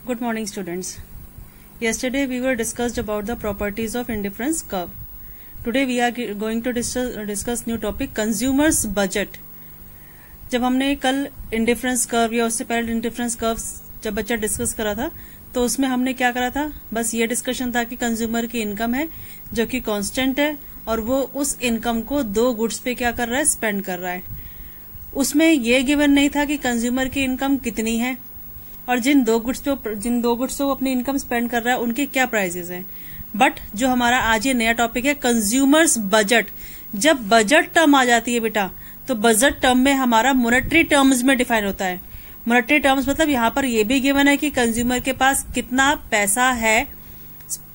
Good morning, students. Yesterday we were discussed about the properties of indifference curve. Today we are going to discuss new topic consumers budget. जब हमने कल indifference curve या उससे पहले indifference curve जब बच्चा discuss करा था तो उसमें हमने क्या करा था, बस ये डिस्कशन था कि कंज्यूमर की इनकम है जो कि कांस्टेंट है और वो उस इनकम को दो गुड्स पे क्या कर रहा है, स्पेंड कर रहा है. उसमें ये गिवन नहीं था कि कंज्यूमर की इनकम कितनी है और जिन दो गुड्स पे वो अपनी इनकम स्पेंड कर रहा है उनके क्या प्राइजेस हैं. बट जो हमारा आज ये नया टॉपिक है कंज्यूमर्स बजट. जब बजट टर्म आ जाती है बेटा तो बजट टर्म में हमारा मॉनेटरी टर्म्स में डिफाइन होता है. मॉनेटरी टर्म्स मतलब यहाँ पर ये भी गिवन है कि कंज्यूमर के पास कितना पैसा है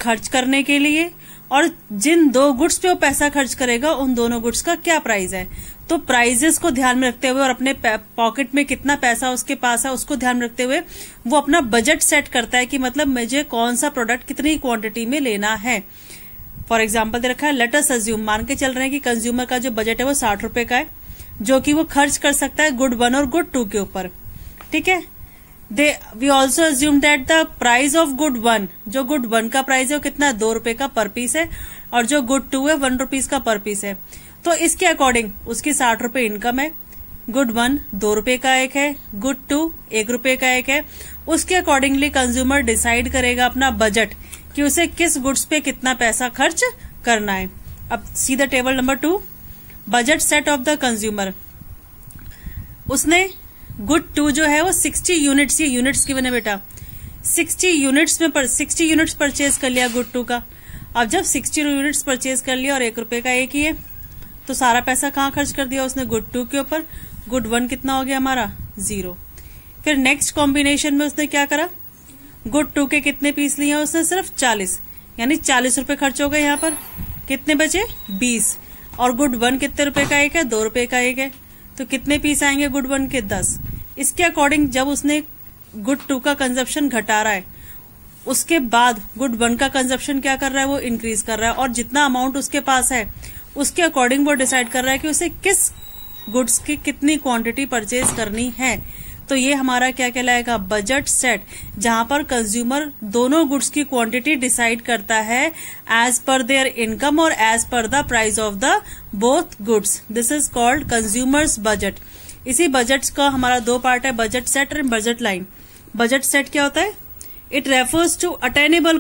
खर्च करने के लिए और जिन दो गुड्स पे वो पैसा खर्च करेगा उन दोनों गुड्स का क्या प्राइस है. तो प्राइजेस को ध्यान में रखते हुए और अपने पॉकेट में कितना पैसा उसके पास है उसको ध्यान में रखते हुए वो अपना बजट सेट करता है कि मतलब मुझे कौन सा प्रोडक्ट कितनी क्वांटिटी में लेना है. फॉर एग्जाम्पल दे रखा है, लेट अस अज्यूम, मान के चल रहे हैं कि कंज्यूमर का जो बजट है वो 60 रुपए का है जो कि वो खर्च कर सकता है गुड 1 और गुड 2 के ऊपर. ठीक है. We also assume that the price of good 1, जो गुड 1 का प्राइस है वो कितना 2 रुपए का पर पीस है और जो गुड 2 है 1 रुपीज का पर पीस है. तो इसके अकॉर्डिंग उसकी 60 रुपए इनकम है. गुड 1 2 रुपए का एक है, गुड 2 1 रुपए का एक है. उसके अकॉर्डिंगली कंज्यूमर डिसाइड करेगा अपना बजट कि उसे किस गुड्स पे कितना पैसा खर्च करना है. अब see the table number 2, budget set of the consumer. उसने गुड 2 जो है वो 60 यूनिट्स, ये यूनिट्स गिवन है बेटा, 60 यूनिट्स परचेज कर लिया गुड 2 का. अब जब 60 यूनिट्स परचेज कर लिया और 1 रुपए का एक ही है तो सारा पैसा कहाँ खर्च कर दिया उसने, गुड 2 के ऊपर. गुड 1 कितना हो गया हमारा 0. फिर नेक्स्ट कॉम्बिनेशन में उसने क्या करा, गुड 2 के कितने पीस लिए उसने, सिर्फ 40, यानी 40 रुपए खर्च हो गए. यहाँ पर कितने बचे 20 और गुड 1 कितने रुपए का एक है, 2 रुपए का एक है. तो कितने पीस आएंगे गुड 1 के 10. इसके अकॉर्डिंग जब उसने गुड 2 का कंजप्शन घटा रहा है उसके बाद गुड 1 का कंजप्शन क्या कर रहा है, वो इंक्रीज कर रहा है और जितना अमाउंट उसके पास है उसके अकॉर्डिंग वो डिसाइड कर रहा है कि उसे किस गुड्स की कितनी क्वांटिटी परचेज करनी है. तो ये हमारा क्या कहलाएगा, बजट सेट, जहां पर कंज्यूमर दोनों गुड्स की क्वांटिटी डिसाइड करता है एज पर देयर इनकम और as per the price of the both goods. This is called consumers budget. इसी बजट का हमारा दो पार्ट है, बजट सेट और बजट लाइन. बजट सेट क्या होता है, it refers to attainable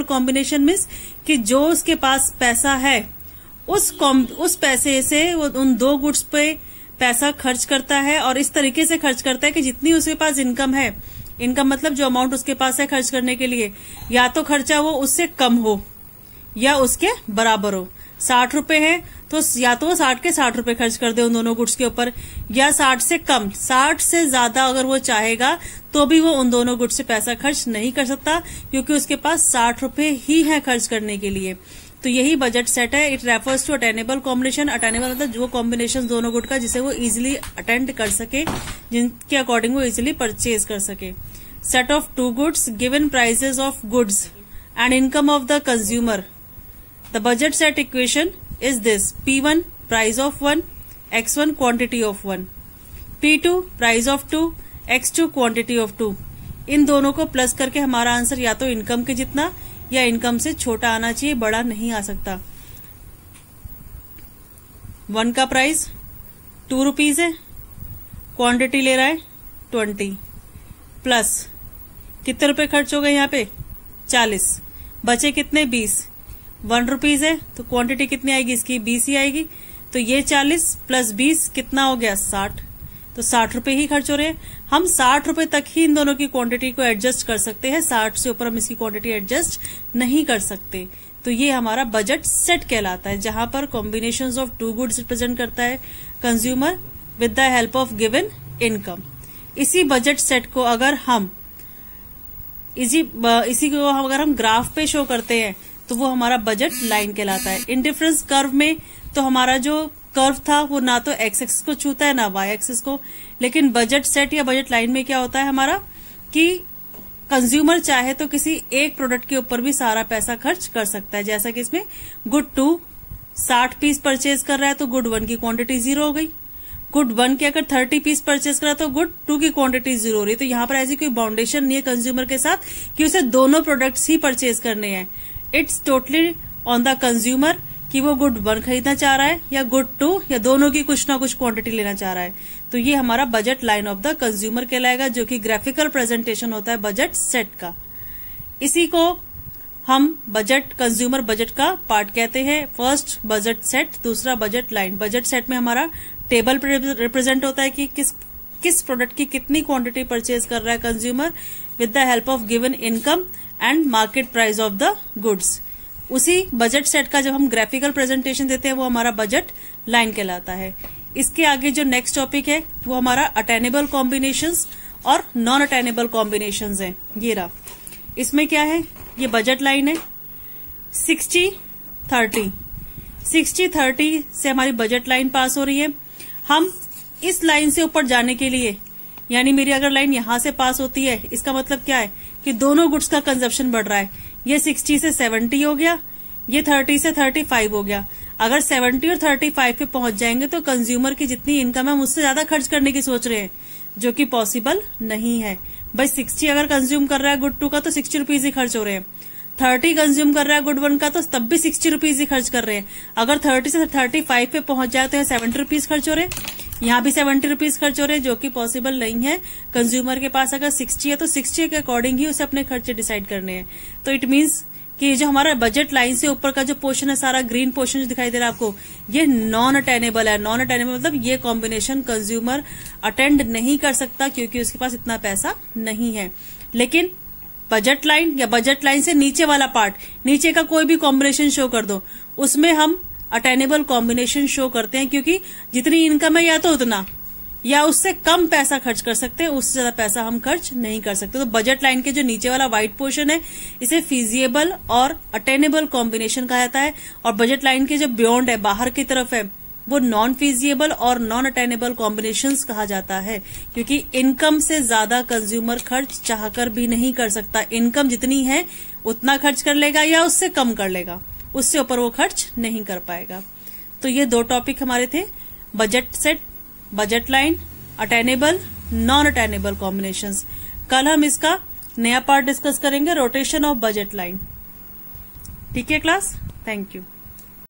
combination means कि जो उसके पास पैसा है उस पैसे से वो उन दो गुड्स पे पैसा खर्च करता है और इस तरीके से खर्च करता है कि जितनी उसके पास इनकम है, इनकम मतलब जो अमाउंट उसके पास है खर्च करने के लिए, या तो खर्चा वो उससे कम हो या उसके बराबर हो. 60 रुपए है तो या तो वो 60 के 60 रुपए खर्च कर दे उन दोनों गुड्स के ऊपर, या 60 से कम, 60 से ज्यादा अगर वो चाहेगा तो भी वो उन दोनों गुड्स से पैसा खर्च नहीं कर सकता क्योंकि उसके पास 60 रुपए ही है खर्च करने के लिए. तो यही बजट सेट है. It refers to attainable combination. Attainable मतलब जो कॉम्बिनेशन दोनों गुड का जिसे वो इजिली अटेंड कर सके, जिनके अकॉर्डिंग वो इजिली परचेज कर सके. Set of 2 goods, given prices of goods and income of the consumer. The budget set equation is this: P1 price of 1, X1 quantity of 1, P2 price of 2, X2 quantity of 2. इन दोनों को plus करके हमारा answer या तो income के जितना या income से छोटा आना चाहिए, बड़ा नहीं आ सकता. 1 का प्राइस 2 रुपीज है, क्वांटिटी ले रहा है 20, प्लस कितने रुपए खर्च हो गए यहाँ पे 40, बचे कितने 20. 1 रुपीज है तो क्वांटिटी कितनी आएगी इसकी 20 ही आएगी. तो ये 40 प्लस 20 कितना हो गया 60. तो 60 रुपए ही खर्च हो रहे हैं. हम 60 रुपए तक ही इन दोनों की क्वांटिटी को एडजस्ट कर सकते हैं, 60 से ऊपर हम इसकी क्वांटिटी एडजस्ट नहीं कर सकते. तो ये हमारा बजट सेट कहलाता है जहां पर कॉम्बिनेशंस ऑफ 2 गुड्स रिप्रेजेंट करता है consumer with the help of given income. इसी बजट सेट को अगर हम अगर हम ग्राफ पे शो करते हैं तो वो हमारा बजट लाइन कहलाता है. इंडिफरेंस कर्व में तो हमारा जो कर्व था वो ना तो एक्स एक्सिस को छूता है ना वाई एक्सिस को, लेकिन बजट सेट या बजट लाइन में क्या होता है हमारा कि कंज्यूमर चाहे तो किसी एक प्रोडक्ट के ऊपर भी सारा पैसा खर्च कर सकता है. जैसा कि इसमें गुड 2 60 पीस परचेज कर रहा है तो गुड 1 की क्वांटिटी 0 हो गई, गुड 1 के अगर 30 पीस परचेज करा तो गुड 2 की क्वांटिटी 0 हो रही है। तो यहाँ पर ऐसी कोई बाउंडेशन नहीं है कंज्यूमर के साथ कि उसे दोनों प्रोडक्ट्स ही परचेज करने हैं। It's totally on the consumer कि वो गुड 1 खरीदना चाह रहा है या गुड 2 या दोनों की कुछ ना कुछ क्वांटिटी लेना चाह रहा है। तो ये हमारा budget line of the consumer कहलाएगा, जो कि ग्राफिकल प्रेजेंटेशन होता है बजट सेट का। इसी को हम बजट कंज्यूमर बजट का पार्ट कहते हैं। फर्स्ट बजट सेट, दूसरा बजट लाइन। बजट सेट में हमारा टेबल रिप्रेजेंट होता है कि किस प्रोडक्ट की कितनी क्वांटिटी परचेज कर रहा है consumer with the help of given income and market price of the goods. उसी बजट सेट का जब हम ग्राफिकल प्रेजेंटेशन देते हैं वो हमारा बजट लाइन कहलाता है। इसके आगे जो नेक्स्ट टॉपिक है वो हमारा अटेनेबल कॉम्बिनेशंस और नॉन अटेनेबल कॉम्बिनेशंस है। ये रहा, इसमें क्या है, ये बजट लाइन है 60-30। 60-30 से हमारी बजट लाइन पास हो रही है। हम इस लाइन से ऊपर जाने के लिए, यानी मेरी अगर लाइन यहां से पास होती है, इसका मतलब क्या है कि दोनों गुड्स का कंजप्शन बढ़ रहा है। ये 60 से 70 हो गया, ये 30 से 35 हो गया। अगर 70 और 35 पे पहुंच जाएंगे तो कंज्यूमर की जितनी इनकम है उससे ज्यादा खर्च करने की सोच रहे हैं, जो कि पॉसिबल नहीं है। भाई 60 अगर कंज्यूम कर रहा है गुड 2 का तो 60 रुपीज ही खर्च हो रहे हैं। 30 कंज्यूम कर रहा है गुड 1 का तो तब भी 60 रुपीज ही खर्च कर रहे हैं। अगर 30 से 35 पे पहुंच जाए तो यहाँ 70 रुपीज खर्च हो रहे हैं, यहाँ भी 70 रुपीज खर्च हो रहे हैं, जो कि पॉसिबल नहीं है। कंज्यूमर के पास अगर 60 है तो 60 के अकॉर्डिंग ही उसे अपने खर्चे डिसाइड करने हैं। तो इट मीन्स कि जो हमारा बजट लाइन से ऊपर का जो पोर्शन है, सारा ग्रीन पोर्शन जो दिखाई दे रहा है आपको, ये नॉन अटेनेबल है। नॉन अटेनेबल मतलब ये कॉम्बिनेशन कंज्यूमर अटेंड नहीं कर सकता क्योंकि उसके पास इतना पैसा नहीं है। लेकिन बजट लाइन या बजट लाइन से नीचे वाला पार्ट, नीचे का कोई भी कॉम्बिनेशन शो कर दो, उसमें हम अटेनेबल कॉम्बिनेशन शो करते हैं, क्योंकि जितनी इनकम है या तो उतना या उससे कम पैसा खर्च कर सकते हैं, उससे ज्यादा पैसा हम खर्च नहीं कर सकते। तो बजट लाइन के जो नीचे वाला व्हाइट पोर्शन है इसे फीजिएबल और अटेनेबल कॉम्बिनेशन कहा जाता है, और बजट लाइन के जो बियॉन्ड है, बाहर की तरफ है, वो नॉन फीजिएबल और नॉन अटेनेबल कॉम्बिनेशंस कहा जाता है, क्योंकि इनकम से ज्यादा कंज्यूमर खर्च चाहकर भी नहीं कर सकता। इनकम जितनी है उतना खर्च कर लेगा या उससे कम कर लेगा, उससे ऊपर वो खर्च नहीं कर पाएगा। तो ये दो टॉपिक हमारे थे, budget set, budget line, attainable, non attainable combinations. कल हम इसका नया पार्ट डिस्कस करेंगे, रोटेशन ऑफ बजट लाइन। ठीक है क्लास, थैंक यू।